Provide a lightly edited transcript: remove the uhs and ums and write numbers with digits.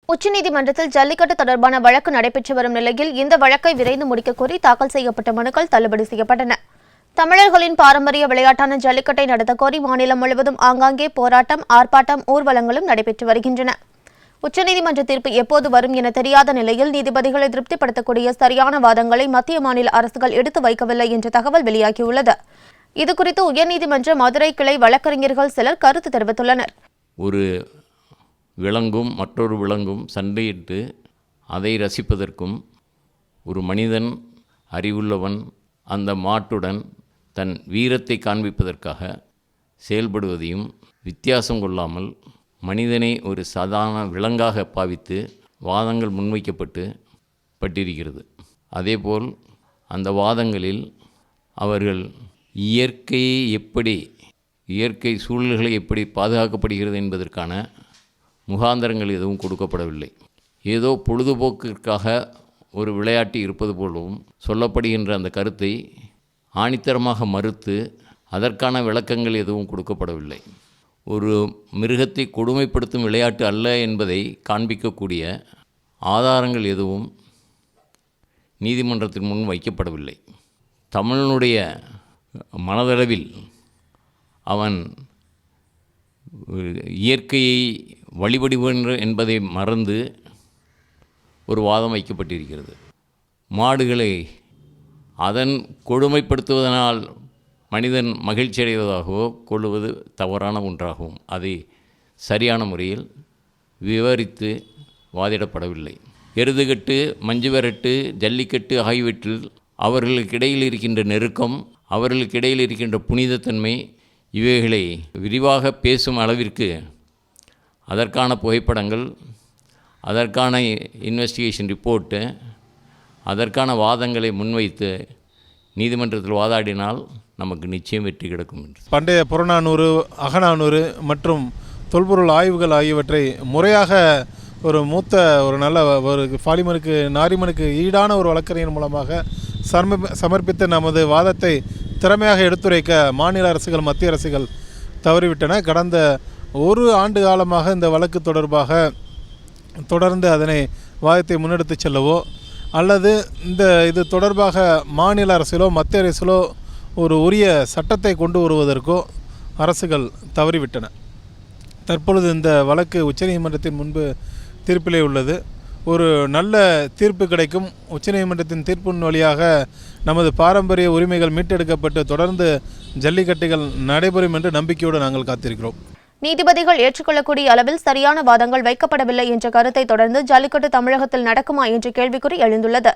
உச்சநீதிமன்றத்தில் ஜல்லிக்கட்டு தொடர்பான வழக்கு நடைபெற்று வரும் நிலையில் இந்த வழக்கை விரைந்து முடிக்க கோரி தாக்கல் செய்யப்பட்ட மனுக்கள் தள்ளுபடி செய்யப்பட்டன. தமிழர்களின் பாரம்பரிய விளையாட்டான ஜல்லிக்கட்டை நடத்த கோரி மாநிலம் முழுவதும் ஆங்காங்கே போராட்டம், ஆர்ப்பாட்டம், ஊர்வலங்களும் நடைபெற்று வருகின்றன. உச்சநீதிமன்ற தீர்ப்பு எப்போது வரும் என தெரியாத நிலையில் நீதிபதிகளை திருப்திப்படுத்தக்கூடிய சரியான வாதங்களை மத்திய மாநில அரசுகள் எடுத்து வைக்கவில்லை என்ற தகவல் வெளியாகியுள்ளது. இதுகுறித்து உயர்நீதிமன்ற மதுரை கிளை வழக்கறிஞர்கள் சிலர் கருத்து தெரிவித்துள்ளனர். ஒரு விலங்கும் மற்றொரு விலங்கும் சண்டையிட்டு அதை ரசிப்பதற்கும், ஒரு மனிதன் அறிவுள்ளவன் அந்த மாட்டுடன் தன் வீரத்தை காண்பிப்பதற்காக செயல்படுவதையும் வித்தியாசம் கொள்ளாமல் மனிதனை ஒரு சாதாரண விலங்காக பாவித்து வாதங்கள் முன்வைக்கப்பட்டிருக்கிறது. அதேபோல் அந்த வாதங்களில் அவர்கள் இயற்கை சூழல்களை எப்படி பாதுகாக்கப்படுகிறது என்பதற்கான முகாந்தரங்கள் எதுவும் கொடுக்கப்படவில்லை. ஏதோ பொழுதுபோக்கிற்காக ஒரு விளையாட்டு இருப்பது போலவும் சொல்லப்படுகின்ற அந்த கருத்தை ஆணித்தரமாக மறுத்து அதற்கான விளக்கங்கள் எதுவும் கொடுக்கப்படவில்லை. ஒரு மிருகத்தை கொடுமைப்படுத்தும் விளையாட்டு அல்ல என்பதை காண்பிக்கக்கூடிய ஆதாரங்கள் எதுவும் நீதிமன்றத்தின் முன் வைக்கப்படவில்லை. தமிழனுடைய மனதளவில் அவன் இயற்கையை வழிபடுகின்ற என்பதை மறந்து ஒரு வாதம் வைக்கப்பட்டிருக்கிறது. மாடுகளை அதன் கொடுமைப்படுத்துவதனால் மனிதன் மகிழ்ச்சி அடைவதாகவோ கொள்வது தவறான ஒன்றாகவும் அதை சரியான முறையில் விவரித்து வாதிடப்படவில்லை. எருதுகட்டு, மஞ்சு விரட்டு, ஜல்லிக்கட்டு ஆகியவற்றில் அவர்களுக்கிடையில் இருக்கின்ற நெருக்கம், அவர்களுக்கிடையில் இருக்கின்ற புனிதத்தன்மை, இவைகளை விரிவாக பேசும் அளவிற்கு அதற்கான புகைப்படங்கள், அதற்கான இன்வெஸ்டிகேஷன் ரிப்போர்ட்டு, அதற்கான வாதங்களை முன்வைத்து நீதிமன்றத்தில் வாதாடினால் நமக்கு நிச்சயம் வெற்றி கிடைக்கும். பண்டைய புறநானூறு, அகநானூறு மற்றும் தொல்பொருள் ஆய்வுகள் ஆகியவற்றை முறையாக ஒரு மூத்த ஒரு நல்ல ஒரு பாலிமனுக்கு நாரிமனுக்கு ஈடான ஒரு வழக்கறிஞர் மூலமாக சமர்ப்பித்த நமது வாதத்தை திறமையாக எடுத்துரைக்க மாநில அரசுகள், மத்திய அரசுகள் தவறிவிட்டன. கடந்த ஒரு ஆண்டு காலமாக இந்த வழக்கு தொடர்பாக தொடர்ந்து அதனை வாதத்தை முன்னெடுத்து செல்லவோ அல்லது இது தொடர்பாக மாநில அரசிலோ மத்திய அரசிலோ ஒரு உரிய சட்டத்தை கொண்டு வருவதற்கோ அரசுகள் தவறிவிட்டன. தற்பொழுது இந்த வழக்கு உச்சநீதிமன்றத்தின் முன்பு தீர்ப்பிலே உள்ளது. ஒரு நல்ல தீர்ப்பு கிடைக்கும். உச்சநீதிமன்றத்தின் தீர்ப்பின் வழியாக நமது பாரம்பரிய உரிமைகள் மீட்டெடுக்கப்பட்டு தொடர்ந்து ஜல்லிக்கட்டுகள் நடைபெறும் என்று நம்பிக்கையோடு நாங்கள் காத்திருக்கிறோம். நீதிபதிகள் ஏற்றுக்கொள்ளக்கூடிய அளவில் சரியான வாதங்கள் வைக்கப்படவில்லை என்ற கருத்தை தொடர்ந்து ஜல்லிக்கட்டு தமிழகத்தில் நடக்குமா என்ற கேள்விக்குறி எழுந்துள்ளது.